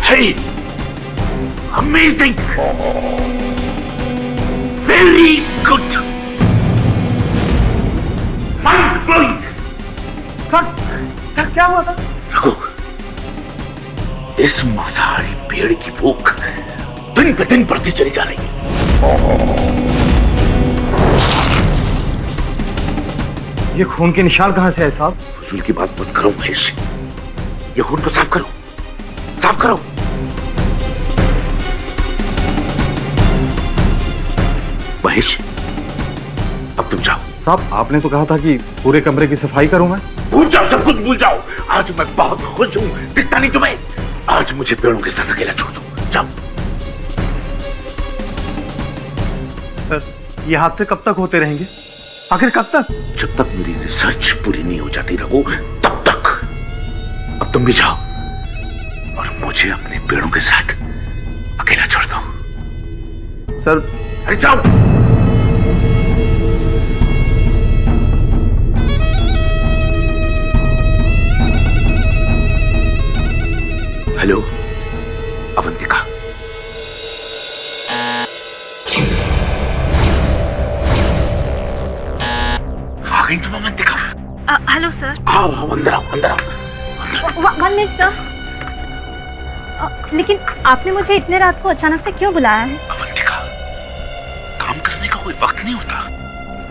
Hey! Amazing! Very good! Mind blowing! Sir क्या हुआ था? रघु, इस मांसाहारी पेड़ की भूख दिन पे दिन बढ़ती चली जा रही है। ये खून के निशान कहां से है साहब? फजूल की बात मत करो महेश, ये खून को साफ करो, साफ करो। महेश, अब तुम जाओ। साहब आपने तो कहा था कि पूरे कमरे की सफाई करूं मैं। भूल जाओ, सब कुछ भूल जाओ। आज मैं बहुत खुश हूं, दिखता नहीं तुम्हें? आज मुझे पेड़ों के साथ अकेला छोड़ दो, जाओ। सर ये हादसे कब तक होते रहेंगे? आखिर कब तक? जब तक मेरी रिसर्च पूरी नहीं हो जाती रघु, तब तक। अब तुम भी जाओ और मुझे अपने पेड़ों के साथ अकेला छोड़ दो। सर अरे जाओ। हेलो अवंतिका, आ गई तुम अवंतिका? Hello sir. आओ आओ, अंदर आओ, अंदर आओ। 1 मिनट सर। लेकिन आपने मुझे इतने रात को अचानक से क्यों बुलाया है? अवंतिका, काम करने का कोई वक्त नहीं होता।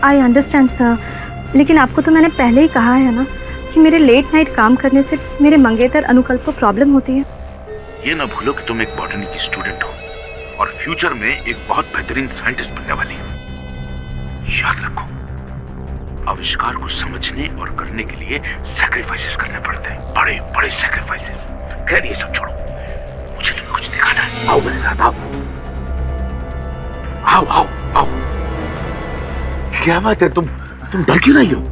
आई अंडरस्टैंड सर, लेकिन आपको तो मैंने पहले ही कहा है ना कि मेरे लेट नाइट काम करने से मेरे मंगेतर अनुकल्प को प्रॉब्लम होती है। ये ना भूलो कि तुम एक बॉटनी की स्टूडेंट हो और फ्यूचर में एक बहुत बेहतरीन साइंटिस्ट बनने वाली हो। याद रखो, आविष्कार को समझने और करने के लिए सैक्रिफाइसेस करने पड़ते हैं, बड़े बड़े सैक्रिफाइसेस। खैर ये सब छोड़ो, मुझे तुम्हें कुछ दिखाना है। आओ मेरे साथ, आओ आओ आओ आओ। क्या बात है, तुम डर क्यों नहीं हो?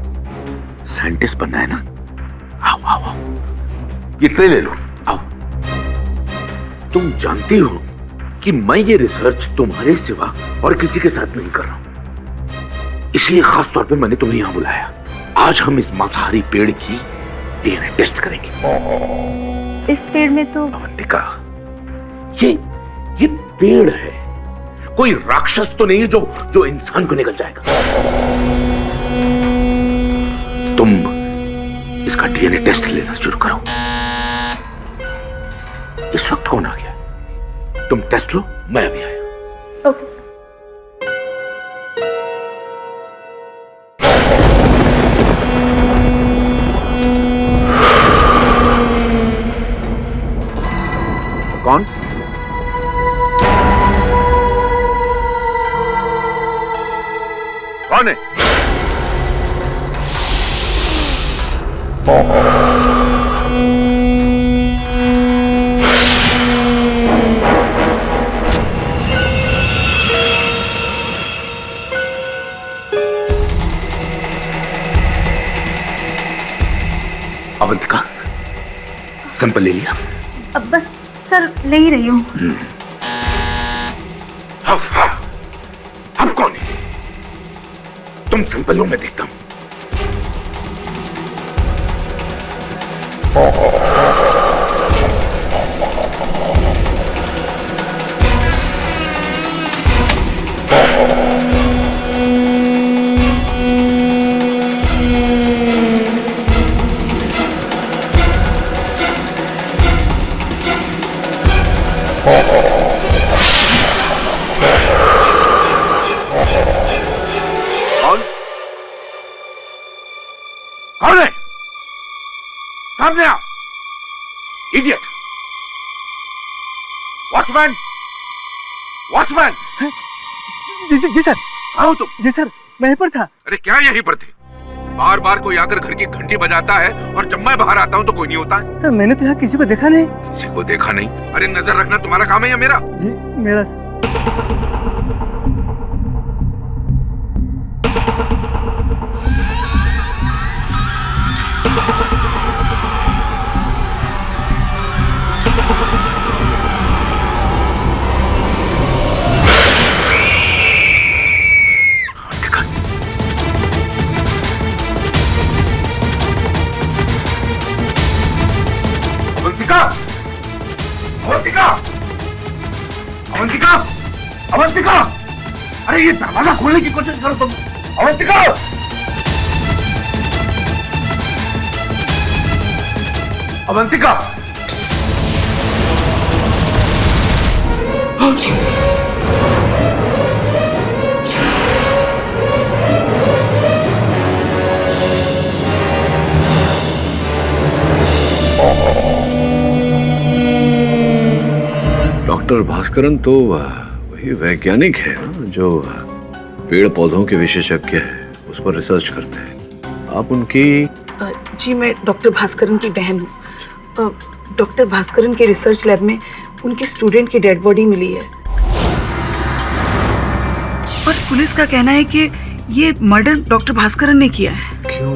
साइंटिस्ट बनना है ना? आओ आओ आओ, ये ट्रे ले लो, आओ। तुम जानती हो कि मैं ये रिसर्च तुम्हारे सिवा और किसी के साथ नहीं कर रहा हूं, इसलिए खास तौर पे मैंने तुम्हें यहां बुलाया। आज हम इस मांसाहारी पेड़ की डीएनए टेस्ट करेंगे। इस पेड़ में तो अवंतिका, ये पेड़ है, कोई राक्षस तो नहीं है जो इंसान को निकल जाएगा। तुम इसका डीएनए टेस्ट लेना शुरू करो। इस वक्त कौन आ गया? तुम टेस्ट लो, मैं अभी आया। Okay sir. कौन? कौन है? अवंतिका, सैंपल ले लिया? अब बस सर ले ही रही हूँ। अब कौन है? तुम सैंपल लो, मैं देखता हूं। कौन है? सामने आओ, इडियट! Watchman, watchman! जी सर। आओ तुम। जी सर, मैं यहीं पर था। अरे क्या यहीं पर थे? बार बार कोई आकर घर की घंटी बजाता है और जब मैं बाहर आता हूँ तो कोई नहीं होता है। सर मैंने तो यहाँ किसी को देखा नहीं। किसी को देखा नहीं? अरे नजर रखना तुम्हारा काम है या मेरा? जी मेरा सर। अवंतिका! अवंतिका! अवंतिका! अवंतिका! अरे ये दरवाजा खोलने की कोशिश करो तुम। अवंतिका! अवंतिका! डॉक्टर भास्करन तो वही वैज्ञानिक है ना जो पेड़ पौधों के विशेषज्ञ है, उस पर रिसर्च करते हैं। आप उनकी? जी मैं डॉक्टर भास्करन की बहन हूँ। डॉक्टर भास्करन के रिसर्च लैब में उनके स्टूडेंट की डेड बॉडी मिली है और पुलिस का कहना है कि ये मर्डर डॉक्टर भास्करन ने किया है। क्यों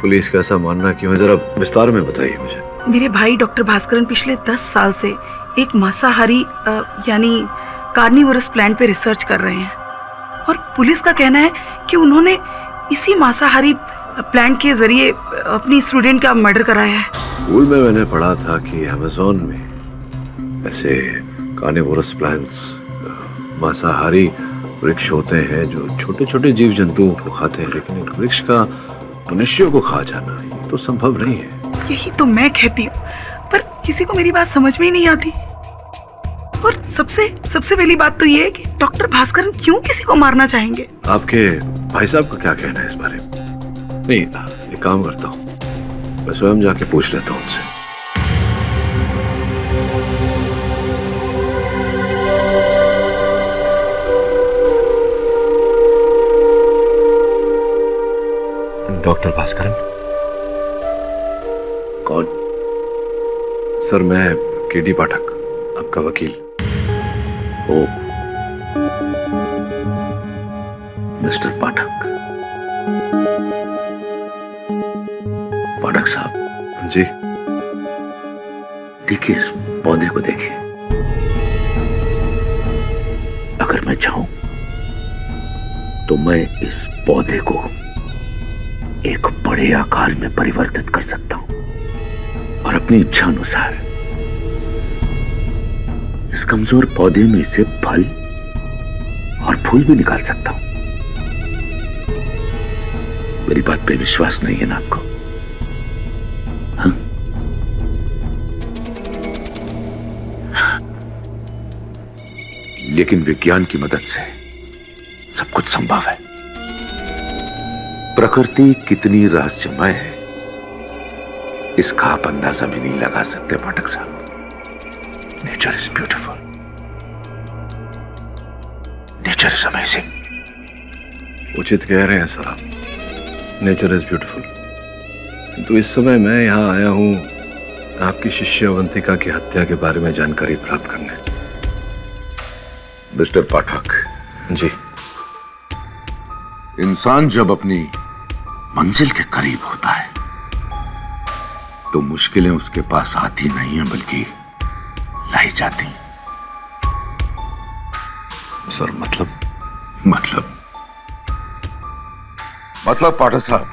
पुलिस का ऐसा मानना क्यों है? जरा विस्तार में बताइए मुझे। मेरे भाई डॉक्टर भास्करन पिछले 10 साल से एक मांसाहारी यानी कार्निवोरस प्लांट पे रिसर्च कर रहे हैं और पुलिस का कहना है कि उन्होंने इसी मांसाहारी प्लांट के जरिए अपनी स्टूडेंट का मर्डर कराया है। स्कूल में मैंने पढ़ा था कि अमेज़न में ऐसे कार्निवोरस प्लांट्स मांसाहारी वृक्ष होते हैं जो छोटे छोटे जीव जंतुओं को खाते हैं, लेकिन एक वृक्ष का मनुष्यों को खा जाना ये तो संभव नहीं है। यही तो मैं कहती हूँ, पर किसी को मेरी बात समझ में ही नहीं आती। और सबसे पहली बात तो ये है कि डॉक्टर भास्करन क्यों किसी को मारना चाहेंगे? आपके भाई साहब का क्या कहना है इस बारे में? नहीं, एक काम करता हूँ, मैं स्वयं जाके पूछ लेता हूँ उनसे। डॉक्टर भास्करन? कौन? सर मैं केडी पाठक, आपका वकील। ओ, मिस्टर पाठक। पाठक साहब जी। देखिए इस पौधे को देखिए। अगर मैं चाहूं तो मैं इस पौधे को एक बड़े आकार में परिवर्तित कर सकता हूं और अपनी इच्छा अनुसार इस कमजोर पौधे में से फल और फूल भी निकाल सकता हूं। मेरी बात पे विश्वास नहीं है ना आपको? हाँ? लेकिन विज्ञान की मदद से सब कुछ संभव है। प्रकृति कितनी रहस्यमय है इसका आप अंदाजा भी नहीं लगा सकते पाठक साहब। Nature is beautiful, nature is amazing. उचित कह रहे हैं सर आप, नेचर इज ब्यूटीफुल। तो इस समय मैं यहाँ आया हूँ आपकी शिष्य अवंतिका की हत्या के बारे में जानकारी प्राप्त करने। मिस्टर पाठक जी। इंसान जब अपनी मंजिल के करीब होता है तो मुश्किलें उसके पास आती नहीं हैं बल्कि लाई जाती। सर मतलब पाठक साहब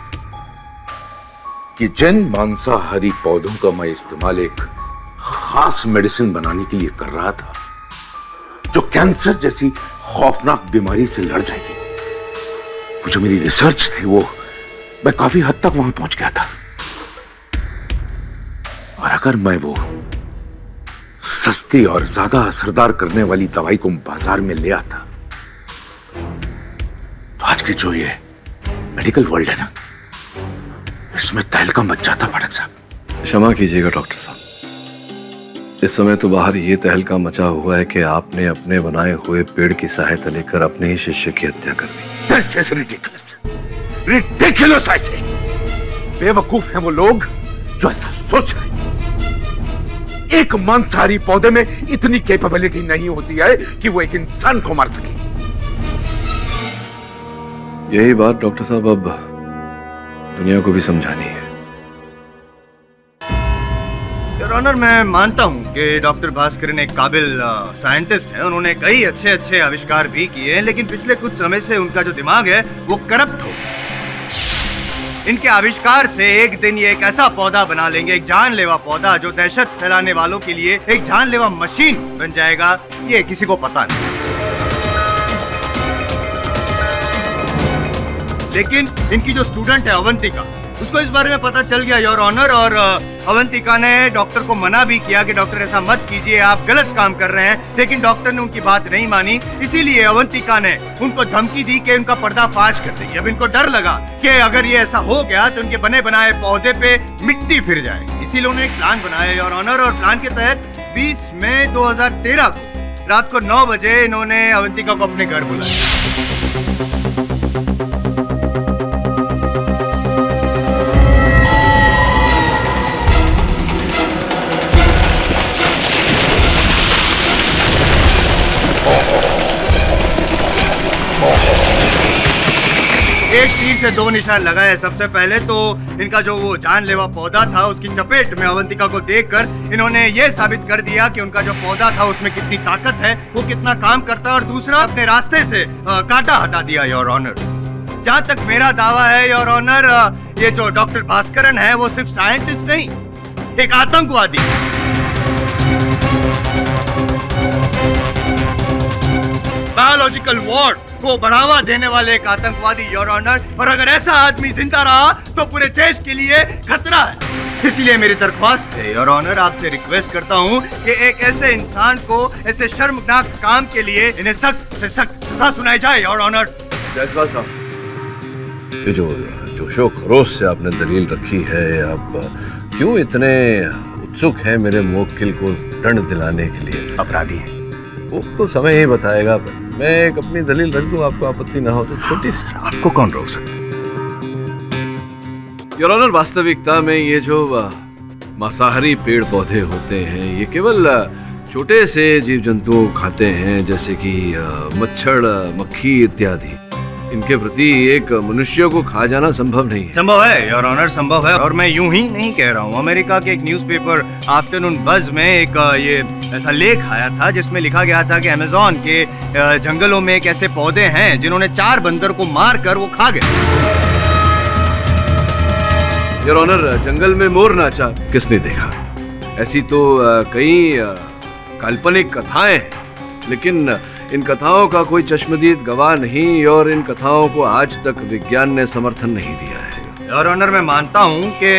कि जिन मांसाहारी पौधों का मैं इस्तेमाल एक खास मेडिसिन बनाने के लिए कर रहा था जो कैंसर जैसी खौफनाक बीमारी से लड़ जाएगी, वो जो मेरी रिसर्च थी वो मैं काफी हद तक वहां पहुंच गया था। और अगर मैं वो सस्ती और ज्यादा असरदार करने वाली दवाई को बाजार में ले आता तो आज की जो ये मेडिकल वर्ल्ड है ना, इसमें तहलका मच जाता। पाठक साहब क्षमा कीजिएगा डॉक्टर साहब, इस समय तो बाहर ये तहलका मचा हुआ है कि आपने अपने बनाए हुए पेड़ की सहायता लेकर अपने ही शिष्य की हत्या कर दी। That's just ridiculous. Ridiculous, I say. बेवकूफ हैं वो लोग जो ऐसा सोच रहे हैं। एक मांसाहारी पौधे में इतनी कैपेबिलिटी नहीं होती है कि वो एक इंसान को मार सके। यही बात डॉक्टर साहब अब दुनिया को भी समझानी है। योर ऑनर, मैं मानता हूं कि डॉक्टर भास्करन एक काबिल साइंटिस्ट हैं। उन्होंने कई अच्छे आविष्कार भी किए हैं, लेकिन पिछले कुछ समय से उनका जो दिमाग है वो करप्ट हो गया। इनके आविष्कार से एक दिन ये एक ऐसा पौधा बना लेंगे, एक जानलेवा पौधा जो दहशत फैलाने वालों के लिए एक जानलेवा मशीन बन जाएगा, ये किसी को पता नहीं। लेकिन इनकी जो स्टूडेंट है अवंतिका, उसको इस बारे में पता चल गया योर ऑनर, और अवंतिका ने डॉक्टर को मना भी किया कि डॉक्टर ऐसा मत कीजिए, आप गलत काम कर रहे हैं। लेकिन डॉक्टर ने उनकी बात नहीं मानी, इसीलिए अवंतिका ने उनको धमकी दी कि उनका पर्दाफाश कर देगी। अब इनको डर लगा कि अगर ये ऐसा हो गया तो उनके बने बनाए पौधे पे मिट्टी फिर जाएगी। इसीलिए उन्होंने एक प्लान बनाया योर ऑनर, और प्लान के तहत 20 मई 2013 को रात को 9 बजे इन्होंने अवंतिका को अपने घर बुलाया। एक तीर से दो निशान लगाए। सबसे पहले तो इनका जो वो जानलेवा पौधा था उसकी चपेट में अवंतिका को देखकर इन्होंने ये साबित कर दिया कि उनका जो पौधा था उसमें कितनी ताकत है, वो कितना काम करता है। और दूसरा, अपने रास्ते से कांटा हटा दिया योर ऑनर। जहाँ तक मेरा दावा है योर ऑनर, ये जो डॉक्टर भास्करन है वो सिर्फ साइंटिस्ट नहीं, एक आतंकवादी। बायोलॉजिकल वॉर को बढ़ावा देने वाले एक आतंकवादी योर ऑनर। और अगर ऐसा आदमी जिंदा रहा तो पूरे देश के लिए खतरा है। इसलिए मेरी दरख्वास्त है योर ऑनर, आपसे रिक्वेस्ट करता हूं कि एक ऐसे इंसान को ऐसे शर्मनाक काम के लिए इन्हें सख्त से सख्त सजा सुनाई जाए योर ऑनर। जयसवाल साहब, ये जो जोशो खरोश से आपने दलील रखी है, आप क्यों इतने उत्सुक हैं मेरे मुवक्किल को दंड दिलाने के लिए? अपराधी है वो तो समय ही बताएगा। मैं एक अपनी दलील रख दूं, आपको आपत्ति ना हो तो? छोटी सी। आपको कौन रोक सकता? योर ऑनर, वास्तविकता में ये जो मांसाहारी पेड़ पौधे होते हैं ये केवल छोटे से जीव जंतु खाते हैं, जैसे कि मच्छर, मक्खी इत्यादि। इनके प्रति एक मनुष्य को खा जाना संभव नहीं है। संभव है योर ऑनर, संभव है। और मैं यूं ही नहीं कह रहा हूँ। अमेरिका के एक न्यूज़पेपर आफ्टरनून बज़ में एक ये ऐसा लेख आया था जिसमें लिखा गया था कि अमेज़न के जंगलों में एक ऐसे पौधे हैं जिन्होंने 4 बंदर को मार कर वो खा गए। योर ऑनर, जंगल में मोर नाचा किसने देखा? ऐसी तो कई काल्पनिक कथाएं हैं, लेकिन इन कथाओं का कोई चश्मदीद गवाह नहीं, और इन कथाओं को आज तक विज्ञान ने समर्थन नहीं दिया है। योर ऑनर, मैं मानता हूँ कि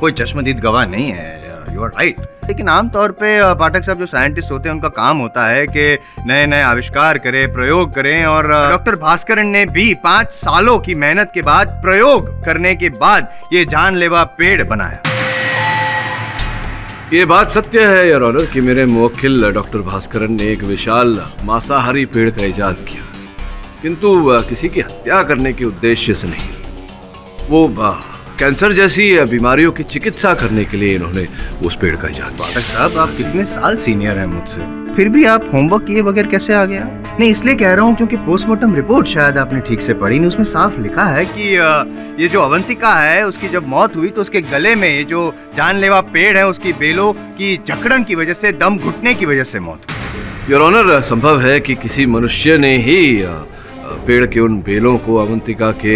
कोई चश्मदीद गवाह नहीं है, यू आर राइट। लेकिन आमतौर पे पाठक साहब जो साइंटिस्ट होते हैं उनका काम होता है कि नए नए आविष्कार करें, प्रयोग करें। और डॉक्टर भास्करन ने भी 5 सालों की मेहनत के बाद, प्रयोग करने के बाद ये जानलेवा पेड़ बनाया। ये बात सत्य है योर ऑनर कि मेरे मुवक्किल डॉक्टर भास्करन ने एक विशाल मांसाहारी पेड़ का इजाद किया, किंतु किसी की हत्या करने के उद्देश्य से नहीं। वो कैंसर जैसी बीमारियों की चिकित्सा करने के लिए इन्होंने उस पेड़ का इजाद किया। पाठक साहब, आप कितने साल सीनियर हैं मुझसे, फिर भी आप होमवर्क किए बगैर कैसे आ गया? नहीं, इसलिए कह रहा हूँ क्योंकि पोस्टमार्टम रिपोर्ट शायद आपने ठीक से पढ़ी नहीं। उसमें साफ लिखा है कि ये जो अवंतिका है उसकी जब मौत हुई तो उसके गले में ये जो जानलेवा पेड़ है उसकी बेलों की जकड़न की वजह से, दम घुटने की वजह से मौत हुई। योर ऑनर, संभव है कि किसी मनुष्य ने ही पेड़ के उन बेलों को अवंतिका के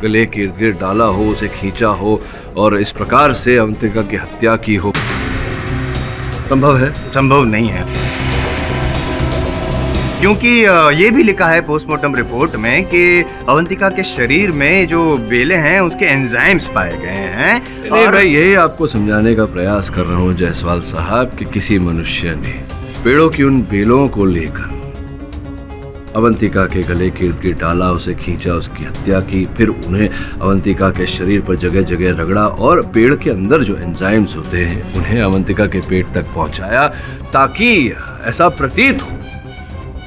गले के इर्द गिर्द डाला हो, उसे खींचा हो और इस प्रकार से अवंतिका की हत्या की हो। संभव है? संभव नहीं है, क्योंकि ये भी लिखा है पोस्टमार्टम रिपोर्ट में कि अवंतिका के शरीर में जो बेले हैं उसके एंजाइम्स पाए गए हैं। नहीं, मैं यही आपको समझाने का प्रयास कर रहा हूँ जायसवाल साहब कि किसी मनुष्य ने पेड़ों की उन बेलों को लेकर अवंतिका के गले के इर्द गिर्द डाला, उसे खींचा, उसकी हत्या की, फिर उन्हें अवंतिका के शरीर पर जगह जगह रगड़ा और पेड़ के अंदर जो एंजाइम्स होते हैं उन्हें अवंतिका के पेट तक पहुंचाया, ताकि ऐसा प्रतीत हो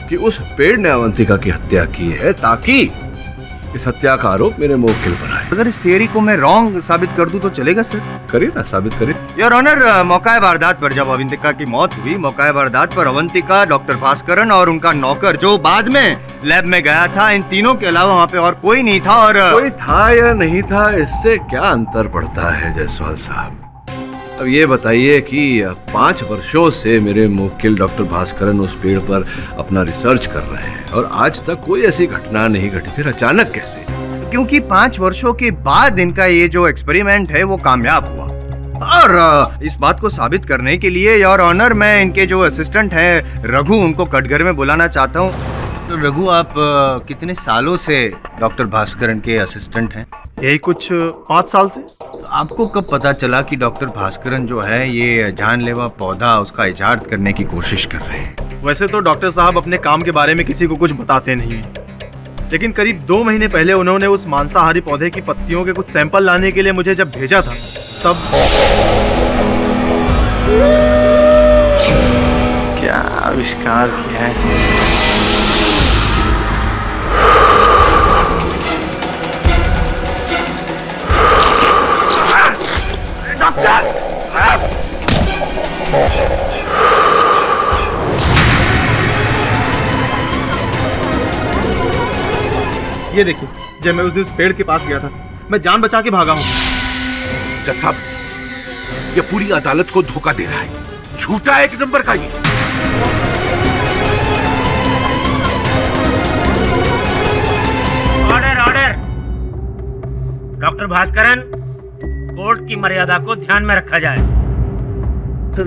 कि उस पेड़ ने अवंतिका की हत्या की है, ताकि इस हत्या का आरोप मेरे मुवक्किल पर आए। अगर इस थियरी को मैं रॉन्ग साबित कर दूं तो चलेगा सर? करिए ना, साबित करिए। योर ऑनर, मौका वारदात पर जब अवंतिका की मौत हुई, मौका वारदात पर अवंतिका, डॉक्टर भास्करन और उनका नौकर जो बाद में लैब में गया था, इन तीनों के अलावा वहाँ पे और कोई नहीं था। और कोई था या नहीं था, इससे क्या अंतर पड़ता है जायसवाल साहब? अब ये बताइए कि 5 वर्षों से मेरे मुवक्किल डॉक्टर भास्करन उस पेड़ पर अपना रिसर्च कर रहे हैं और आज तक कोई ऐसी घटना नहीं घटी, फिर अचानक कैसे? क्योंकि 5 वर्षों के बाद इनका ये जो एक्सपेरिमेंट है वो कामयाब हुआ। और इस बात को साबित करने के लिए योर ऑनर, मैं इनके जो असिस्टेंट हैं रघु, उनको कटघर में बुलाना चाहता हूँ। तो रघु, आप कितने सालों से डॉक्टर भास्करन के असिस्टेंट हैं? यही कुछ 5 साल से। तो आपको कब पता चला कि डॉक्टर भास्करन जो है ये जानलेवा पौधा उसका इजाद करने की कोशिश कर रहे हैं? वैसे तो डॉक्टर साहब अपने काम के बारे में किसी को कुछ बताते नहीं हैं, लेकिन करीब 2 महीने पहले उन्होंने उस मांसाहारी पौधे की पत्तियों के कुछ सैंपल लाने के लिए मुझे जब भेजा था, तब क्या आविष्कार किया है? ये देखिए, जब मैं उस दिन उस पेड़ के पास गया था, मैं जान बचा के भागा हूँ। जज साहब, ये पूरी अदालत को धोखा दे रहा है, झूठा एक नंबर का ये। Order order. Doctor Bhaskaran, court की मर्यादा को ध्यान में रखा जाए। सर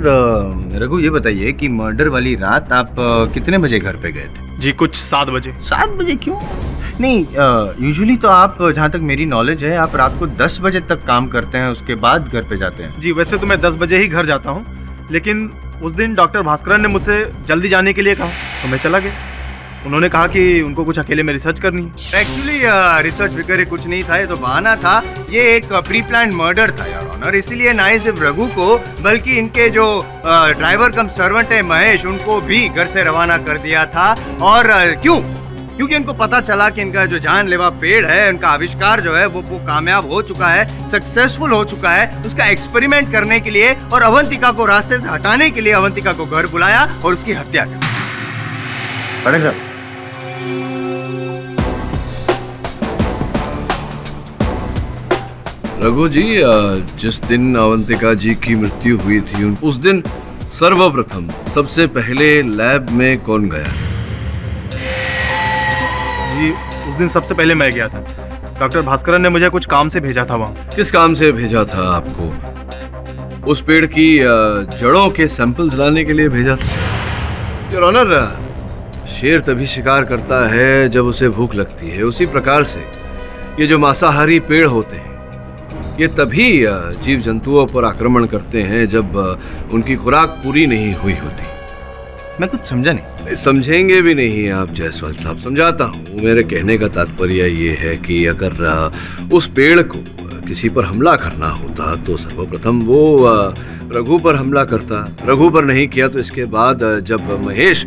रघु, ये बताइए कि मर्डर वाली रात आप कितने बजे घर पे गए थे? जी कुछ 7 बजे। 7 बजे क्यों? नहीं, यूजुअली तो आप, जहाँ तक मेरी नॉलेज है, आप रात को 10 बजे तक काम करते हैं, उसके बाद घर पे जाते हैं। जी वैसे तो मैं 10 बजे ही घर जाता हूँ, लेकिन उस दिन डॉक्टर भास्करन ने मुझसे जल्दी जाने के लिए कहा तो मैं चला गया। उन्होंने कहा कि उनको कुछ अकेले में रिसर्च करनी है। एक्चुअली रिसर्च वगैरह कुछ नहीं था, ये तो बहाना था। ये एक प्री प्लान मर्डर था योर ऑनर, इसीलिए ना ही सिर्फ रघु को बल्कि इनके जो ड्राइवर कम सर्वेंट है महेश, उनको भी घर से रवाना कर दिया था। और क्यों? क्योंकि उनको पता चला कि इनका जो जानलेवा पेड़ है, उनका आविष्कार जो है वो कामयाब हो चुका है, सक्सेसफुल हो चुका है। उसका एक्सपेरिमेंट करने के लिए और अवंतिका को रास्ते से हटाने के लिए अवंतिका को घर बुलाया और उसकी हत्या की। रघु जी, जिस दिन अवंतिका जी की मृत्यु हुई थी, उस दिन सर्वप्रथम सबसे पहले लैब में कौन गया? जी उस दिन सबसे पहले मैं गया था। डॉक्टर भास्करन ने मुझे कुछ काम से भेजा था वहाँ। किस काम से भेजा था आपको? उस पेड़ की जड़ों के सैंपल्स लाने के लिए भेजा था। योर ऑनर, शेर तभी शिकार करता है जब उसे भूख लगती है। उसी प्रकार से ये जो मांसाहारी पेड़ होते हैं, ये तभी जीव जंतुओं पर आक्रमण करते हैं जब उनकी खुराक पूरी नहीं हुई होती। मैं कुछ समझा नहीं। समझेंगे भी नहीं आप जायसवाल साहब, समझाता हूँ। मेरे कहने का तात्पर्य ये है कि अगर उस पेड़ को किसी पर हमला करना होता तो सर्वप्रथम वो रघु पर हमला करता। रघु पर नहीं किया तो इसके बाद जब महेश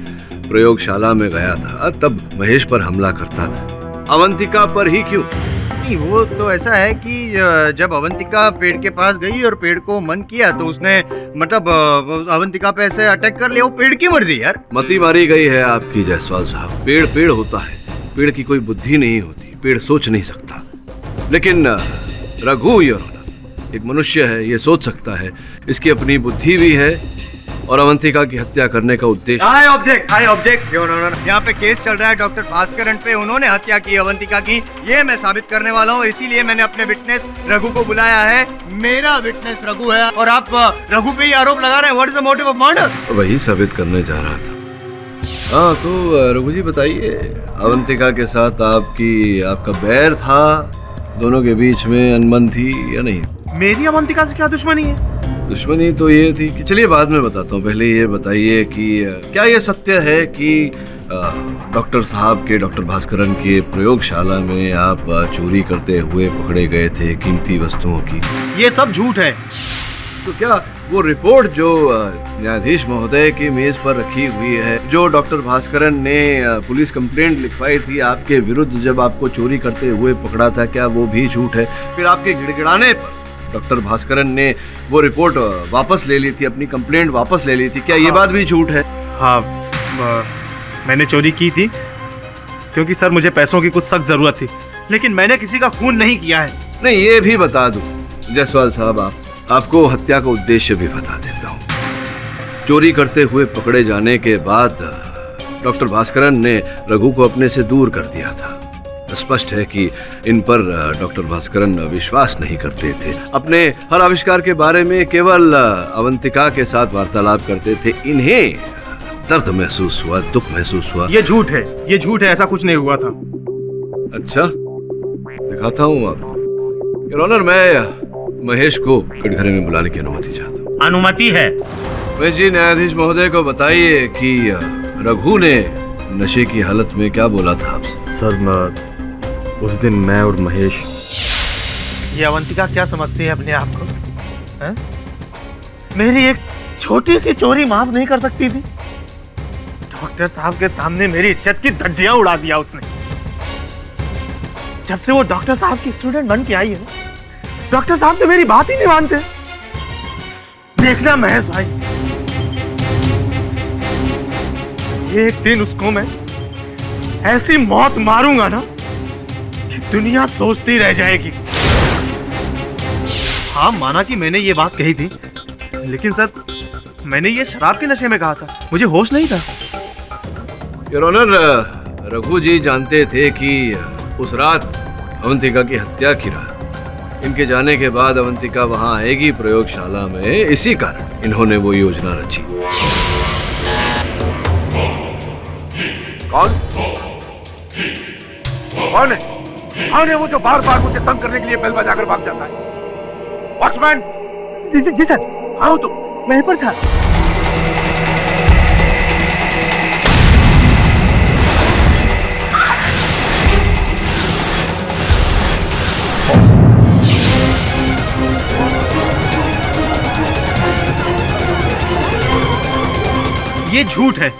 प्रयोगशाला में गया था तब महेश पर हमला करता। अवंतिका पर ही क्यों? नहीं, वो तो ऐसा है कि जब अवंतिका पेड़ के पास गई और पेड़ को मन किया तो उसने मतलब अवंतिका पे ऐसे अटैक कर लिया। वो पेड़ की मर्जी यार। मती मारी गई है आपकी जायसवाल साहब। पेड़ पेड़ होता है, पेड़ की कोई बुद्धि नहीं होती, पेड़ सोच नहीं सकता। लेकिन रघु एक मनुष्य है, ये सोच सकता है, इसकी अपनी बुद्धि भी है और अवंतिका की हत्या करने का उद्देश्य। I object your honour. यहाँ पे केस चल रहा है डॉक्टर भास्करन पे, उन्होंने हत्या की अवंतिका की, ये मैं साबित करने वाला हूँ। इसीलिए मैंने अपने विटनेस रघु को बुलाया है। मेरा विटनेस रघु है और आप रघु पे ही आरोप लगा रहे हैं। What is the motive of murder? वही साबित करने जा रहा था। हाँ तो रघु जी बताइए, अवंतिका के साथ आपका बैर था? दोनों के बीच में अनबन थी या नहीं? मेरी अवंतिका से क्या दुश्मनी है? दुश्मनी तो ये थी कि चलिए बाद में बताता हूँ, पहले ये बताइए कि क्या ये सत्य है कि डॉक्टर साहब के, डॉक्टर भास्करन के प्रयोगशाला में आप चोरी करते हुए पकड़े गए थे कीमती वस्तुओं की? ये सब झूठ है। तो क्या वो रिपोर्ट जो न्यायाधीश महोदय की मेज पर रखी हुई है, जो डॉक्टर भास्करन ने पुलिस कंप्लेंट लिखवाई थी आपके विरुद्ध जब आपको चोरी करते हुए पकड़ा था, क्या वो भी झूठ है? फिर आपके गिड़गिड़ाने पर डॉक्टर भास्करन ने वो रिपोर्ट वापस ले ली थी, अपनी कंप्लेंट वापस ले ली थी, क्या ये बात भी झूठ है? हाँ, मैंने चोरी की थी क्योंकि सर मुझे पैसों की कुछ सख्त जरूरत थी, लेकिन मैंने किसी का खून नहीं किया है। नहीं, ये भी बता दूं जायसवाल साहब, आपको हत्या का उद्देश्य भी बता देता हूँ। चोरी करते हुए पकड़े जाने के बाद डॉक्टर भास्करन ने रघु को अपने से दूर कर दिया था। स्पष्ट है कि इन पर डॉक्टर भास्करन विश्वास नहीं करते थे, अपने हर आविष्कार के बारे में केवल अवंतिका के साथ वार्तालाप करते थे। इन्हें दर्द महसूस हुआ, दुख महसूस हुआ। ये झूठ है, ये झूठ है, ऐसा कुछ नहीं हुआ था। अच्छा, दिखाता हूँ आपको। योर ऑनर, मैं महेश को कटघरे में बुलाने की अनुमति चाहता हूँ। अनुमति है। महेश जी, न्यायाधीश महोदय को बताइए कि रघु ने नशे की हालत में क्या बोला था आपसे? सर, उस दिन मैं और महेश, ये अवंतिका क्या समझती है अपने आप को? है? मेरी एक छोटी सी चोरी माफ नहीं कर सकती थी? डॉक्टर साहब के सामने मेरी इज्जत की धज्जियां उड़ा दिया उसने। जब से वो डॉक्टर साहब की स्टूडेंट बन के आई है, डॉक्टर साहब तो मेरी बात ही नहीं मानते। देखना महेश भाई, एक दिन उसको मैं ऐसी मौत मारूंगा ना कि दुनिया सोचती रह जाएगी। हाँ, माना कि मैंने ये बात कही थी, लेकिन सर मैंने ये शराब के नशे में कहा था, मुझे होश नहीं था। योर ऑनर, रघु जी जानते थे कि उस रात अवंतिका की हत्या की रात, इनके जाने के बाद अवंतिका वहां आएगी प्रयोगशाला में, इसी कारण इन्होंने वो योजना रची। कौन कौन है? कौन है वो जो बार बार मुझे तंग करने के लिए बेल बजाकर भाग जाता है? वॉचमैन! जी सर। आओ तो। वहीं पर था। ये झूठ है,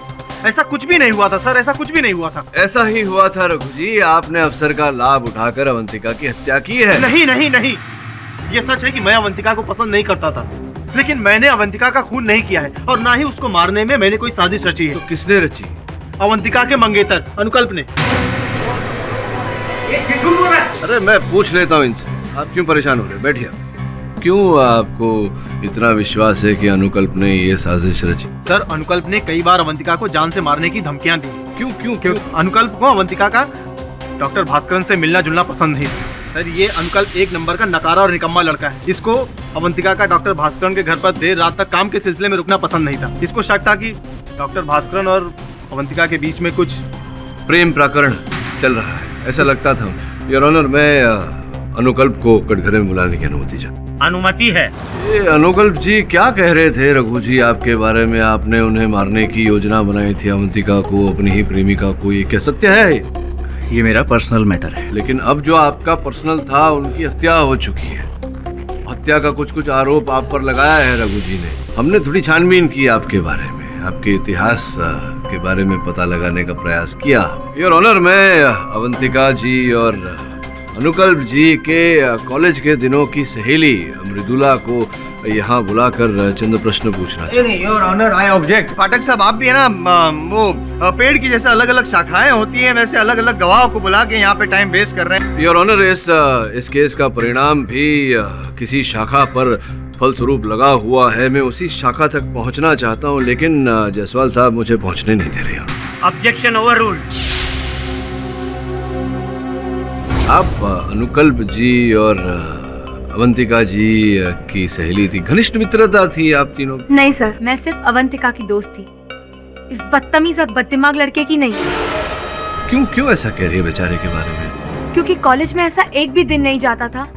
ऐसा कुछ भी नहीं हुआ था सर, ऐसा कुछ भी नहीं हुआ था। ऐसा ही हुआ था रघु जी, आपने अवसर का लाभ उठाकर अवंतिका की हत्या की है। नहीं नहीं नहीं, ये सच है कि मैं अवंतिका को पसंद नहीं करता था, लेकिन मैंने अवंतिका का खून नहीं किया है और ना ही उसको मारने में मैंने कोई साजिश रची है। तो किसने रची? अवंतिका के मंगेतर अनुकल्प ने। अरे मैं पूछ लेता हूँ इनसे, आप क्यों परेशान हो रहे? बैठिए। क्यों आपको इतना विश्वास है कि अनुकल्प ने ये साजिश रची? सर, अनुकल्प ने कई बार अवंतिका को जान से मारने की धमकियां दी। क्यों क्यों क्यों? अनुकल्प को अवंतिका का डॉक्टर भास्करन से मिलना जुलना पसंद नहीं। सर, ये अनुकल्प एक नंबर का नकारा और निकम्मा लड़का है। इसको अवंतिका का डॉक्टर भास्करन के घर पर देर रात तक काम के सिलसिले में रुकना पसंद नहीं था। इसको शक था कि डॉक्टर भास्करन और अवंतिका के बीच में कुछ प्रेम प्रकरण चल रहा है, ऐसा लगता था। योर ऑनर, मैं अनुकल्प को कटघरे में बुलाने की अनुमति चाहता। अनुमति है। ये अनुकल्प जी क्या कह रहे थे रघु जी आपके बारे में? आपने उन्हें मारने की योजना बनाई थी, अवंतिका को, अपनी ही प्रेमिका को, ये क्या सत्य है? ये मेरा पर्सनल मैटर है। लेकिन अब जो आपका पर्सनल था, उनकी हत्या हो चुकी है। हत्या का कुछ आरोप आप पर लगाया है रघु जी ने। हमने थोड़ी छानबीन की आपके बारे में, आपके इतिहास के बारे में पता लगाने का प्रयास किया। योर ऑनर, मैं अवंतिका जी और अनुकल्प जी के कॉलेज के दिनों की सहेली मृदुला को यहाँ बुलाकर चंद प्रश्न पूछना चाहिए। Your honour, I object. Pathak साहब, आप भी है ना, वो पेड़ की जैसे अलग अलग शाखाएं होती हैं, वैसे अलग अलग गवाहों को बुला के यहाँ पे टाइम वेस्ट कर रहे हैं। योर ऑनर, इस केस का परिणाम भी किसी शाखा पर फलस्वरूप लगा हुआ है। मैं उसी शाखा तक पहुँचना चाहता हूँ, लेकिन जायसवाल साहब मुझे पहुँचने नहीं दे रहे। Objection overruled. आप अनुकल्प जी और अवंतिका जी की सहेली थी, घनिष्ठ मित्रता थी आप तीनों? नहीं सर, मैं सिर्फ अवंतिका की दोस्त थी, इस बदतमीज और बददिमाग लड़के की नहीं। क्यों क्यों ऐसा कह रही है बेचारे के बारे में? क्योंकि कॉलेज में ऐसा एक भी दिन नहीं जाता था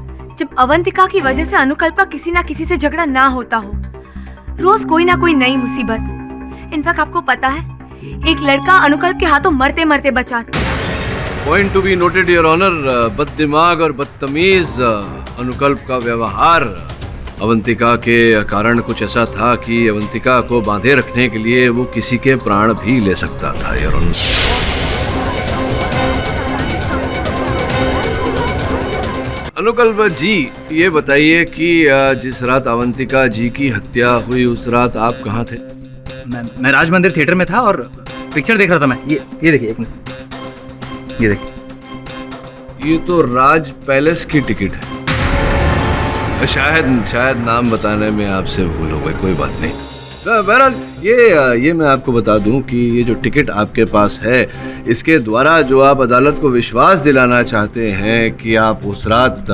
जब अवंतिका की वजह से अनुकल्पा किसी ना किसी से झगड़ा ना होता हो। रोज कोई ना कोई नई मुसीबत। इनफैक्ट आपको पता है, एक लड़का अनुकल्प के हाथों मरते मरते बचा था। Point to be noted your honour, बददिमाग और बदतमीज अनुकल्प का व्यवहार अवंतिका के कारण कुछ ऐसा था कि अवंतिका को बांधे रखने के लिए वो किसी के प्राण भी ले सकता था योर ऑनर। अनुकल्प जी, ये बताइए कि जिस रात अवंतिका जी की हत्या हुई उस रात आप कहाँ थे? मैं राज मंदिर थिएटर में था और पिक्चर देख रहा था मैं। ये देखिए, एक मिनट, ये देखिए। ये तो राज पैलेस की टिकट है। शायद नाम बताने में आपसे भूल हो गई, कोई बात नहीं। बहरहाल ये मैं आपको बता दूं कि ये जो टिकट आपके पास है, इसके द्वारा जो आप अदालत को विश्वास दिलाना चाहते हैं कि आप उस रात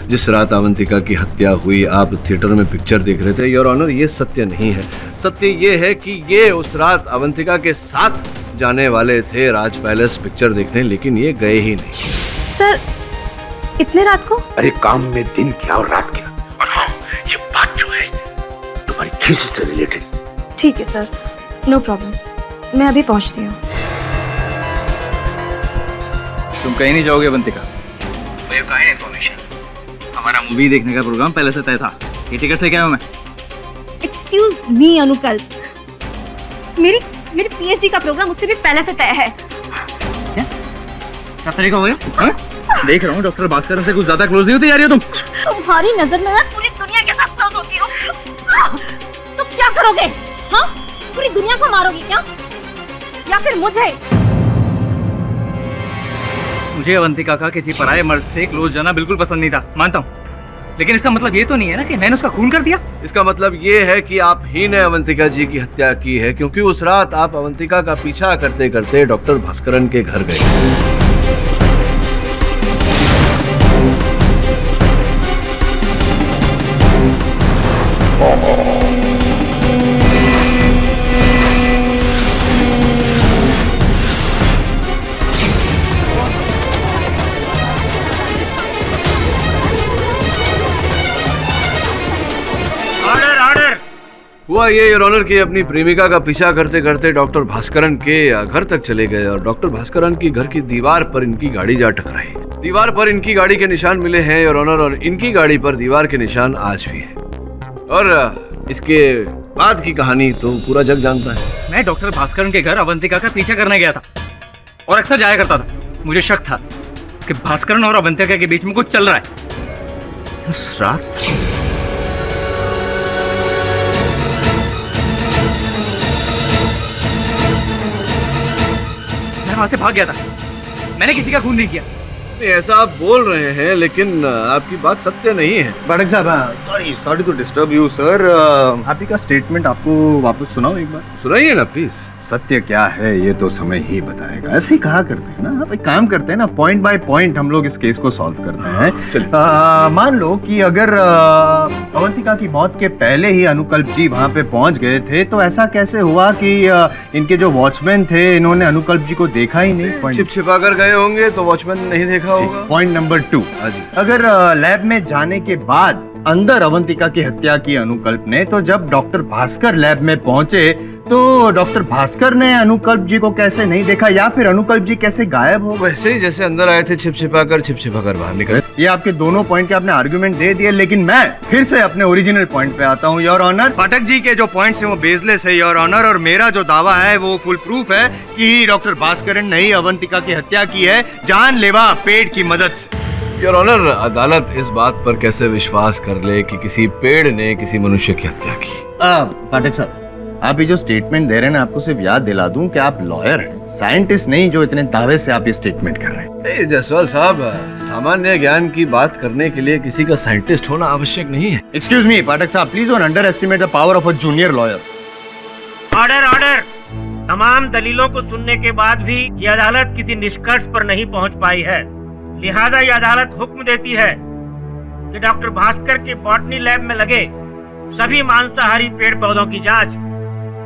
जिस रात अवंतिका की हत्या हुई, आप थिएटर में पिक्चर देख रहे थे। योर ऑनर, ये सत्य नहीं है। सत्य ये है कि ये उस रात अवंतिका के साथ जाने वाले थे राज पैलेस पिक्चर देखने, लेकिन ये गए ही नहीं। सर, इतने रात को? अरे काम में दिन क्या और रात क्या। और हाँ, ये बात जो है तुम्हारी थीसिस से रिलेटेड। ठीक है सर, नो प्रॉब्लम, मैं अभी पहुंचती हूँ। तुम कहीं नहीं जाओगे अवंतिका? मुझे कहाँ है इन्फॉर्मेशन? हमारा मूवी देखने का प्रोग्राम पहले से तय था। ये टिकट से क्या हूँ मैं? एक्सक्यूज मी अनुकल्प, मेरी पीएचडी का प्रोग्राम उससे भी पहले से तय है। क्या तरीका हो गया? देख रहा हूँ डॉक्टर भास्कर से कुछ ज्यादा क्लोज नहीं होती जा रही हो तुम। तुम्हारी नजर में मैं पूरी दुनिया के साथ क्लोज होती हूँ। तुम क्या करोगे? हाँ, पूरी दुनिया को मारोगी क्या, या फिर मुझे? मुझे अवंतिका का किसी पराये मर्द से क्लोज जाना बिल्कुल पसंद नहीं था, मानता हूँ। लेकिन इसका मतलब ये तो नहीं है ना कि मैंने उसका खून कर दिया। इसका मतलब ये है कि आप ही ने अवंतिका जी की हत्या की है, क्योंकि उस रात आप अवंतिका का पीछा करते करते डॉक्टर भास्करन के घर गए। हुआ ये योर ऑनर कि अपनी प्रेमिका का पीछा करते करते डॉक्टर भास्करन के घर तक चले गए और डॉक्टर भास्करन की घर की दीवार पर इनकी गाड़ी जा टकराई। दीवार पर इनकी गाड़ी के निशान मिले हैं योर ऑनर, और इनकी गाड़ी पर दीवार के निशान आज भी है। और इसके बाद की कहानी तो पूरा जग जानता है। मैं डॉक्टर भास्करन के घर अवंतिका का पीछा करने गया था और अक्सर जाया करता था। मुझे शक था कि भास्करन और अवंतिका के बीच में कुछ चल रहा है। उस रात वहां से भाग गया था। मैंने किसी का खून नहीं किया। ऐसा आप बोल रहे हैं, लेकिन आपकी बात सत्य नहीं है। पाठक साहब, sorry to disturb you sir, आप ही का स्टेटमेंट आपको वापस सुनाओ एक बार। सुनाइए ना प्लीज। सत्य क्या है ये तो समय ही बताएगा। ऐसे ही कहा करते हैं ना, आप एक काम करते हैं ना, पॉइंट बाय पॉइंट हम लोग इस केस को सॉल्व करते हैं। मान लो कि अगर अवंतिका की मौत के पहले ही अनुकल्प जी वहां पे पहुंच गए थे, तो ऐसा कैसे हुआ कि इनके जो वॉचमैन थे इन्होंने अनुकल्प जी को देखा ही नहीं? छिप छिपा कर गए होंगे तो वॉचमैन नहीं देखा होगा। पॉइंट नंबर 2, अगर लैब में जाने के बाद अंदर अवंतिका की हत्या की अनुकल्प ने, तो जब डॉक्टर भास्कर लैब में पहुंचे तो डॉक्टर भास्कर ने अनुकल्प जी को कैसे नहीं देखा, या फिर अनुकल्प जी कैसे गायब हो? वैसे ही जैसे अंदर आए थे छिप छिपा कर बाहर निकले। ये आपके दोनों पॉइंट के आपने आर्गुमेंट दे दिए, लेकिन मैं फिर से अपने ओरिजिनल पॉइंट पे आता हूँ योर ऑनर। पाठक जी के जो पॉइंट्स हैं वो बेसलेस है योर ऑनर, और मेरा जो दावा है वो फुल प्रूफ है कि डॉक्टर भास्करन ने ही अवंतिका की हत्या की है, जानलेवा पेड़ की मदद से। योर ऑनर, अदालत इस बात पर कैसे विश्वास कर ले कि किसी पेड़ ने किसी मनुष्य की हत्या की? पाठक साहब, आप ये जो स्टेटमेंट दे रहे हैं ना, आपको सिर्फ याद दिला दूं कि आप लॉयर हैं, साइंटिस्ट नहीं, जो इतने दावे से आप ये स्टेटमेंट कर रहे हैं। जसवाल साहब, सामान्य ज्ञान की बात करने के लिए किसी का साइंटिस्ट होना आवश्यक नहीं है। एक्सक्यूज मी पाठक साहब, please don't under estimate the power of a junior lawyer. Order order. तमाम दलीलों को सुनने के बाद भी ये अदालत किसी निष्कर्ष पर नहीं पहुंच पाई है, लिहाजा ये अदालत हुक्म देती है कि डॉक्टर भास्कर के बॉटनी लैब में लगे सभी मांसाहारी पेड़ पौधों की जांच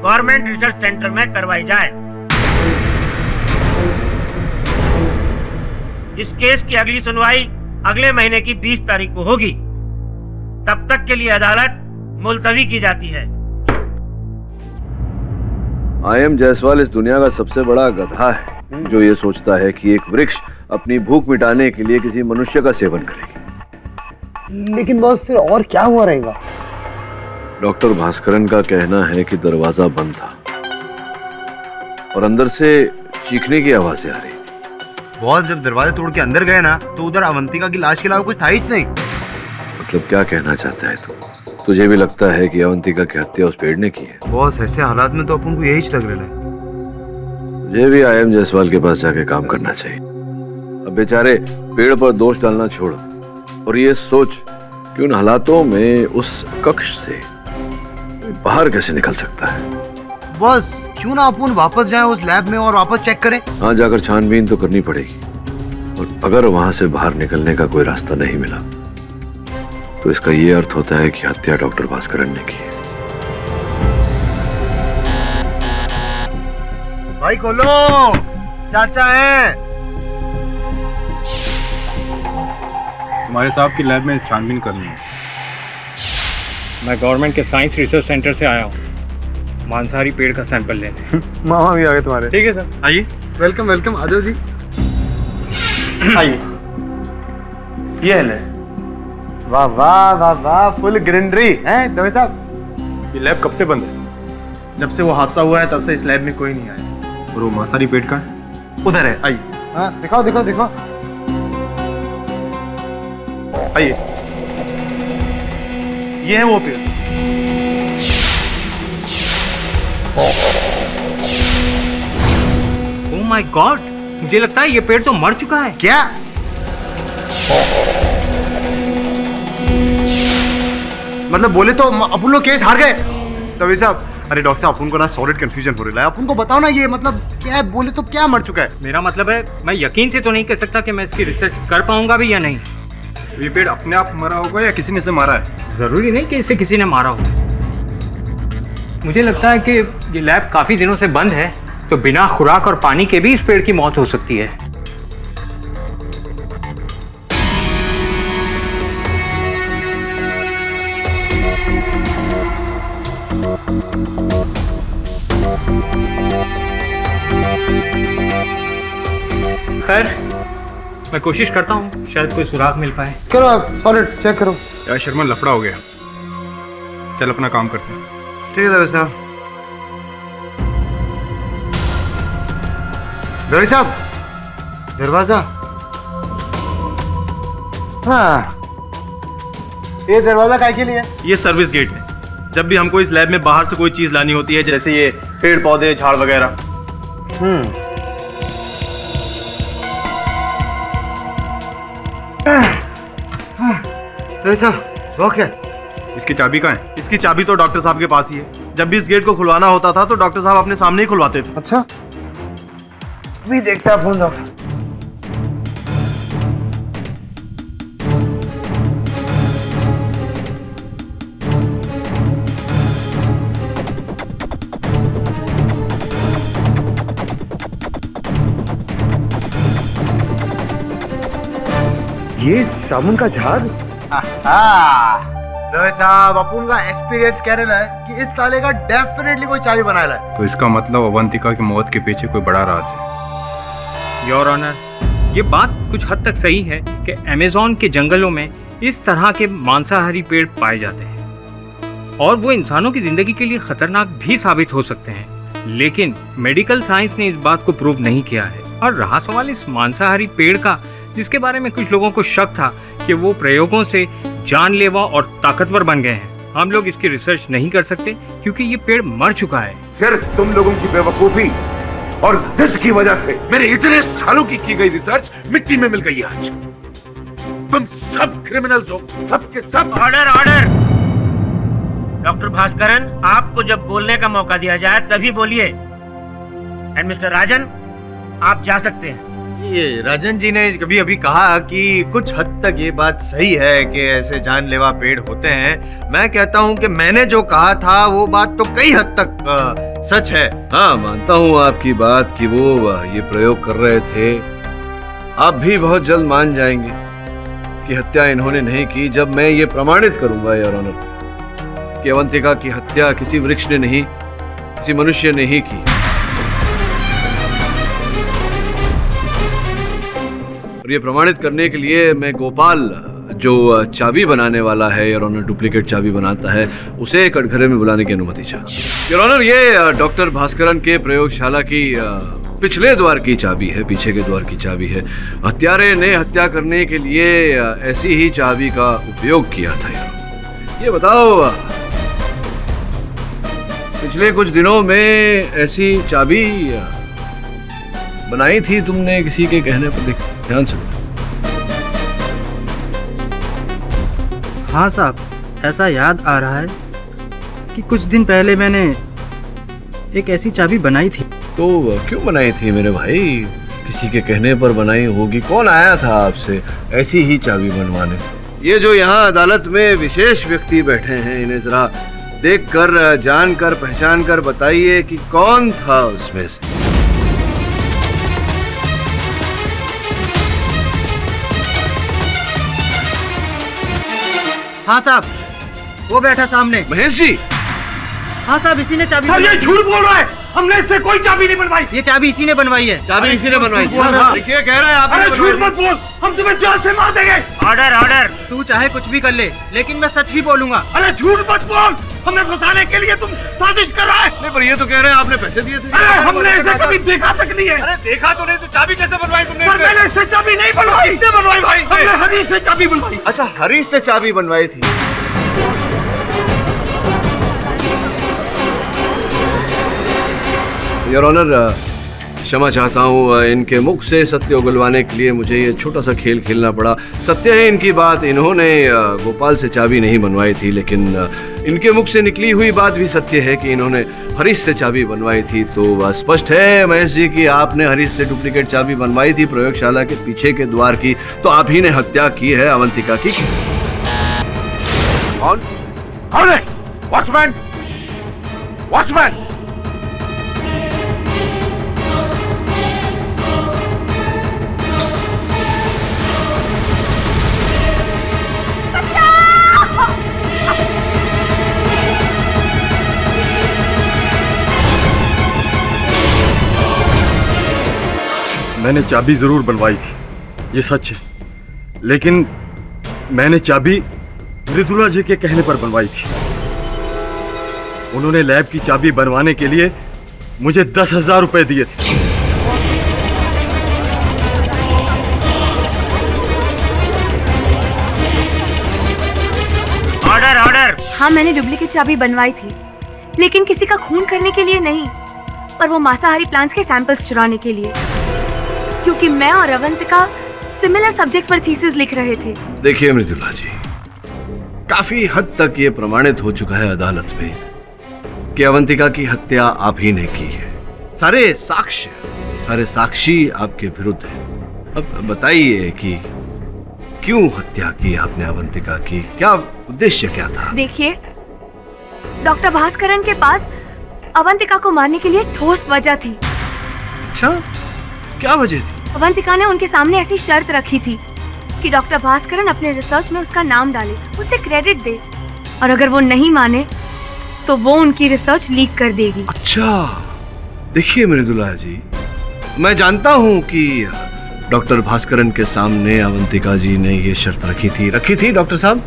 गवर्नमेंट रिसर्च सेंटर में करवाई जाए। इस केस की अगली सुनवाई अगले महीने की 20 तारीख को होगी। तब तक के लिए अदालत मुलतवी की जाती है। आईएम जायसवाल इस दुनिया का सबसे बड़ा गधा है जो ये सोचता है कि एक वृक्ष अपनी भूख मिटाने के लिए किसी मनुष्य का सेवन करेगी। लेकिन बॉस फिर और क्या हुआ रहेगा? डॉक्टर भास्करन का कहना है कि दरवाजा बंद था और अंदर से चीखने की आवाजें आ रही थी। बॉस जब दरवाजा तोड़ के अंदर गए ना तो उधर अवंतिका की लाश के अलावा कुछ था ही नहीं। मतलब क्या कहना चाहता है तू? तुझे भी लगता है कि अवंतिका की हत्या उस पेड़ ने की है? बॉस ऐसे हालात में तो अपन को यही लग रहा है। मुझे भी आईएम जायसवाल के पास जाके काम करना चाहिए। अब बेचारे पेड़ पर दोष डालना छोड़ और ये सोच कि उन हालातों में उस कक्ष से बाहर कैसे निकल सकता है। बॉस क्यों ना अपन वापस जाएं उस लैब में और वापस चेक करें? हाँ, जाकर छानबीन तो करनी पड़ेगी और अगर वहां से बाहर निकलने का कोई रास्ता नहीं मिला तो इसका ये अर्थ होता है कि हत्या डॉक्टर भास्करन ने की है। भाई खोलो, चाचा है। हमारे साहब की लैब में छानबीन करनी है। मैं गवर्नमेंट के साइंस रिसर्च सेंटर से आया हूँ मांसाहारी पेड़ का सैंपल लेने। मामा भी आ गए तुम्हारे। ठीक है सर, आइए। वेलकम वेलकम, आ जाओ जी। आइए, ये है लैब। वाह वाह वाह वाह, फुल ग्रीनरी है दवे साहब। ये लैब कब से बंद है? जब से वो हादसा हुआ है तब से इस लैब में कोई नहीं आया। और वो मांसाहारी पेड़ का उधर है, आइए। हाँ दिखाओ दिखाओ दिखाओ। आइए, ये है वो पेड़। ओह माय गॉड, मुझे लगता है ये पेड़ तो मर चुका है। क्या? मतलब बोले तो अपन लोग केस हार गए। तभी साहब, अरे डॉक्टर साहब अपन को ना सॉलिड कंफ्यूजन हो रहा है। अपन को बताओ ना ये मतलब क्या है, बोले तो क्या मर चुका है? मेरा मतलब है मैं यकीन से तो नहीं कह सकता कि मैं इसकी रिसर्च कर पाऊंगा भी या नहीं। ये पेड़ अपने आप मरा होगा या किसी ने इसे मारा है? जरूरी नहीं कि इसे किसी ने मारा हो। मुझे लगता है कि ये लैब काफी दिनों से बंद है, तो बिना खुराक और पानी के भी इस पेड़ की मौत हो सकती है। खैर, मैं कोशिश करता हूँ, शायद कोई सुराग मिल पाए। करो आप सॉलिड चेक करो। यार शर्मा, लफड़ा हो गया। चल अपना काम करते हैं। ठीक है दवे साहब। दवे साहब, दरवाजा। हाँ, ये दरवाजा काय के लिए? ये सर्विस गेट है। जब भी हमको इस लैब में बाहर से कोई चीज लानी होती है, जैसे ये पेड़ पौधे झाड़ वगैरह। दवे साहब, लॉक है। इसकी चाबी कहाँ है? इसकी चाबी तो डॉक्टर साहब के पास ही है। जब भी इस गेट को खुलवाना होता था तो डॉक्टर साहब अपने सामने ही खुलवाते थे। अच्छा, अभी देखता फोन डॉक्टर। ये साबुन का झाड़? दवे साहब, अपन का एक्सपीरियंस कह रहा है कि इस ताले का डेफिनेटली कोई चाबी बनाया है। तो इसका मतलब अवंतिका की मौत के पीछे कोई बड़ा राज है। योर ऑनर, ये बात कुछ हद तक सही है कि अमेज़न के जंगलों में इस तरह के मांसाहारी पेड़ पाए जाते हैं और वो इंसानों की जिंदगी के लिए खतरनाक भी साबित हो सकते हैं, लेकिन मेडिकल साइंस ने इस बात को प्रूव नहीं किया है। और रहा सवाल इस मांसाहारी पेड़ का, जिसके बारे में कुछ लोगों को शक था कि वो प्रयोगों से जानलेवा और ताकतवर बन गए हैं, हम लोग इसकी रिसर्च नहीं कर सकते क्योंकि ये पेड़ मर चुका है। सिर्फ तुम लोगों की बेवकूफी और जिद की वजह से मेरे इतने सालों की गई रिसर्च मिट्टी में मिल गई है आज। तुम सब क्रिमिनल्स हो, सब के सब। Order order. डॉक्टर भास्करन, आपको जब बोलने का मौका दिया जाए तभी बोलिए। एंड मिस्टर राजन, आप जा सकते हैं। ये राजन जी ने कभी अभी कहा कि कुछ हद तक ये बात सही है कि ऐसे जानलेवा पेड़ होते हैं। मैं कहता हूँ कि मैंने जो कहा था वो बात तो कई हद तक सच है। हाँ, मानता हूँ आपकी बात कि वो ये प्रयोग कर रहे थे। आप भी बहुत जल्द मान जाएंगे। की हत्या इन्होंने नहीं की जब मैं ये प्रमाणित करूंगा योर ऑनर कि अवंतिका की हत्या किसी वृक्ष ने नहीं, किसी मनुष्य ने ही की। और ये प्रमाणित करने के लिए मैं गोपाल, जो चाबी बनाने वाला है योर ऑनर, डुप्लीकेट चाबी बनाता है, उसे कटघरे में बुलाने की अनुमति चाहता। योर ऑनर, ये डॉक्टर भास्करन के प्रयोगशाला की पिछले द्वार की चाबी है, पीछे के द्वार की चाबी है। हत्यारे ने हत्या करने के लिए ऐसी ही चाबी का उपयोग किया था यार। ये बताओ, पिछले कुछ दिनों में ऐसी चाबी बनाई थी तुमने किसी के कहने पर? ध्यान से। हाँ साहब, ऐसा याद आ रहा है कि कुछ दिन पहले मैंने एक ऐसी चाबी बनाई थी। तो क्यों बनाई थी मेरे भाई? किसी के कहने पर बनाई होगी। कौन आया था आपसे ऐसी ही चाबी बनवाने? ये जो यहाँ अदालत में विशेष व्यक्ति बैठे हैं, इन्हें जरा देखकर, जानकर, पहचान कर बताइए कि कौन था उसमें से। हाँ साहब, वो बैठा सामने। महेश जी? हाँ साहब, इसी ने चाबी। सर ये झूठ बोल रहा है, हमने इससे कोई चाबी नहीं बनवाई। ये चाबी इसी ने बनवाई है। चाबी इसी ने बनवाई। देखिए, कह रहा है आप। अरे झूठ मत बोल, हम तुम्हें जान से मार देंगे। Order order. तू चाहे कुछ भी कर ले, लेकिन मैं सच ही बोलूंगा। अरे झूठ मत बोल, हमें फंसाने के लिए तुम साजिश कर रहा है। नहीं, पर ये तो कह रहे हैं आपने पैसे दिए थे। अरे हमने ऐसे कभी देखा तक नहीं है। अरे देखा तो नहीं, तो चाबी कैसे बनवाई तुमने? पर मैंने इससे चाबी नहीं बनवाई। किसने बनवाई भाई? हमने हरीश से चाबी बनवाई। अच्छा, हरीश से चाबी बनवाई थी। योर ऑनर, क्षमा चाहता हूँ, इनके मुख से सत्य उगलवाने के लिए मुझे ये छोटा सा खेल खेलना पड़ा। सत्य है इनकी बात, इन्होंने गोपाल से चाबी नहीं बनवाई थी, लेकिन इनके मुख से निकली हुई बात भी सत्य है कि इन्होंने हरीश से चाबी बनवाई थी। तो स्पष्ट है महेश जी कि आपने हरीश से डुप्लीकेट चाबी बनवाई थी प्रयोगशाला के पीछे के द्वार की, तो आप ही ने हत्या की है अवंतिका की। कौन? कौन है? वॉचमैन! वॉचमैन! मैंने चाबी जरूर बनवाई थी, ये सच है, लेकिन मैंने चाबी मृदुला जी के कहने पर बनवाई थी। उन्होंने लैब की चाबी बनवाने के लिए मुझे 10,000 रुपए दिए थे। Order order. हाँ, मैंने डुप्लीकेट चाबी बनवाई थी, लेकिन किसी का खून करने के लिए नहीं, पर वो मांसाहारी प्लांट्स के सैंपल्स चुराने के लिए, क्योंकि मैं और अवंतिका सिमिलर सब्जेक्ट पर थीसिस लिख रहे थे। देखिए मृदुला जी, काफी हद तक ये प्रमाणित हो चुका है अदालत में कि अवंतिका की हत्या आप ही ने की है। सारे साक्षी आपके विरुद्ध हैं। अब बताइए कि क्यों हत्या की आपने अवंतिका की? क्या उद्देश्य क्या था? देखिए, डॉक्टर भास्करन के पास अवंतिका को मारने के लिए ठोस वजह थी। अच्छा, क्या वजह थी? अवंतिका ने उनके सामने ऐसी शर्त रखी थी कि डॉक्टर भास्करन अपने रिसर्च में उसका नाम डाले, उसे क्रेडिट दे, और अगर वो नहीं माने तो वो उनकी रिसर्च लीक कर देगी। अच्छा, देखिए मृदुला जी, मैं जानता हूँ कि डॉक्टर भास्करन के सामने अवंतिका जी ने ये शर्त रखी थी डॉक्टर साहब।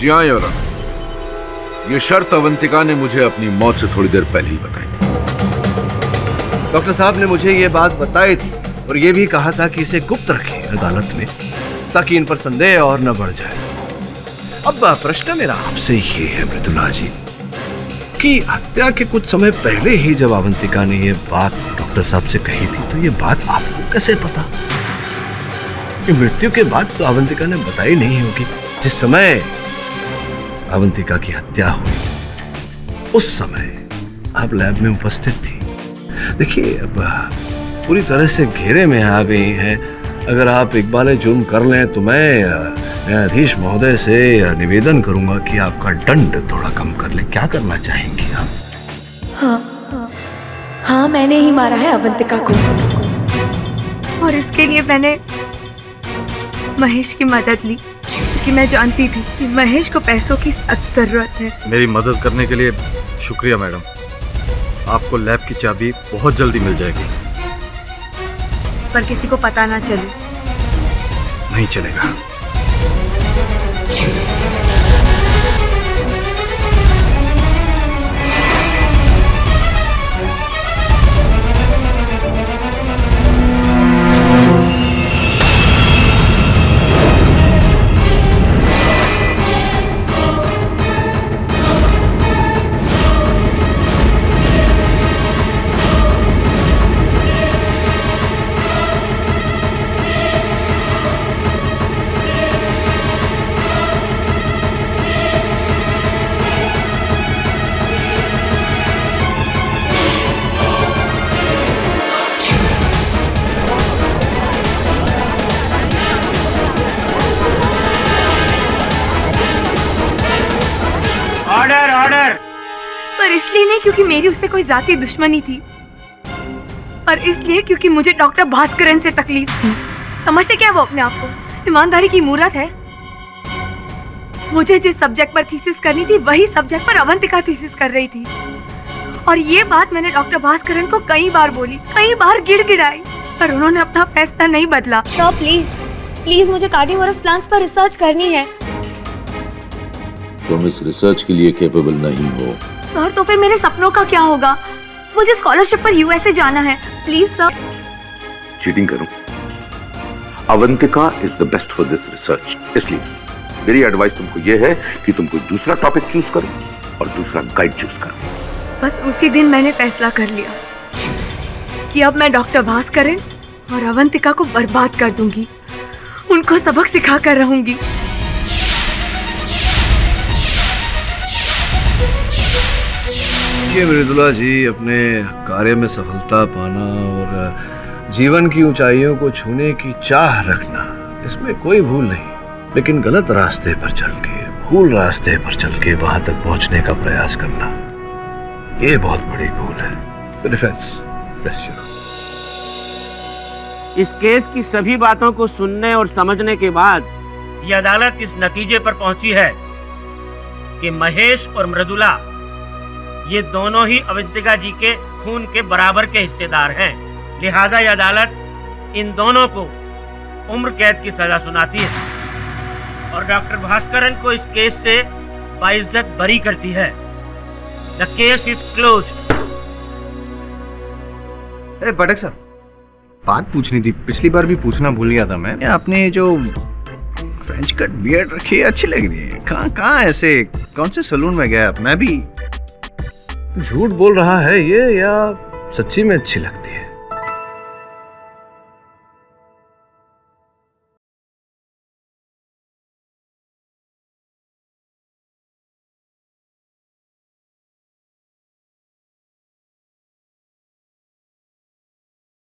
जी हाँ योर ऑनर, ये शर्त अवंतिका ने मुझे अपनी मौत से थोड़ी देर पहले ही बताई थी। डॉक्टर साहब ने मुझे ये बात बताई थी और ये भी कहा था कि इसे गुप्त रखें अदालत में, ताकि इन पर संदेह और न बढ़ जाए। अब प्रश्न मेरा आपसे ये है मृदुला जी कि हत्या के कुछ समय पहले ही जब अवंतिका ने ये बात डॉक्टर साहब से कही थी, तो ये बात आपको कैसे पता? कि मृत्यु के बाद तो अवंतिका ने बताई नहीं होगी। जिस समय अवंतिका की हत्या हुई उस समय आप लैब में उपस्थित थी। देखिए, अब पूरी तरह से घेरे में आ गई हैं। अगर आप इकबाल जुर्म कर लें तो मैं न्यायाधीश महोदय से निवेदन करूंगा कि आपका दंड थोड़ा कम कर लें। क्या करना चाहेंगी आप? हाँ, मैंने ही मारा है अवंतिका को, और इसके लिए मैंने महेश की मदद ली। क्योंकि मैं जानती थी कि महेश को पैसों की सख्त जरूरत है। मेरी मदद करने के लिए शुक्रिया मैडम। आपको लैब की चाबी बहुत जल्दी मिल जाएगी। पर किसी को पता ना चले। नहीं चलेगा। Order order. पर इसलिए नहीं क्योंकि मेरी उससे कोई जाती दुश्मनी थी, और इसलिए क्योंकि मुझे डॉक्टर भास्करन से तकलीफ थी। समझते क्या वो अपने आप को? ईमानदारी की मूरत है। मुझे जिस सब्जेक्ट पर थीसिस करनी थी वही सब्जेक्ट पर अवंतिका थीसिस कर रही थी, और ये बात मैंने डॉक्टर भास्करन को कई बार बोली, कई बार गिड़गिड़ाई, पर उन्होंने अपना फैसला नहीं बदला। सर प्लीज प्लीज, मुझे कार्निवोरस प्लांट्स पर रिसर्च करनी है। तुम इस रिसर्च के लिए कैपेबल नहीं हो। सर तो फिर मेरे सपनों का क्या होगा? मुझे स्कॉलरशिप पर यूएसए जाना है। Please sir. चीटिंग करूं? Avantika is the best for this research, इसलिए मेरी एडवाइस तुमको यह है कि तुम कोई दूसरा टॉपिक चूज करो और दूसरा गाइड चूज करो। बस उसी दिन मैंने फैसला कर लिया कि अब मैं डॉक्टर भास्करन और अवंतिका को बर्बाद कर दूंगी, उनको सबक सिखा कर रहूंगी। ये मृदुला जी, अपने कार्य में सफलता पाना और जीवन की ऊंचाइयों को छूने की चाह रखना, इसमें कोई भूल नहीं, लेकिन गलत रास्ते पर चल के, भूल रास्ते पर चल के वहां तक पहुंचने का प्रयास करना, ये बहुत बड़ी भूल है। डिफेंस, इस केस की सभी बातों को सुनने और समझने के बाद ये अदालत इस नतीजे पर पहुंची है कि महेश और मृदुला ये दोनों ही अवंतिका जी के खून के बराबर के हिस्सेदार हैं। लिहाजा ये अदालत इन दोनों को उम्र कैद की सजा सुनाती है और डॉक्टर भास्करन को इस केस से बाइज्जत बरी करती है। The case is closed. पटक सर, बात पूछनी थी, पिछली बार भी पूछना भूल गया था मैं। आपने जो फ्रेंच कट बियर्ड रखी है अच्छी लग रही है। कहाँ ऐसे कौन से सलून में गया? मैं भी झूठ बोल रहा है ये या सच्ची में अच्छी लगती है?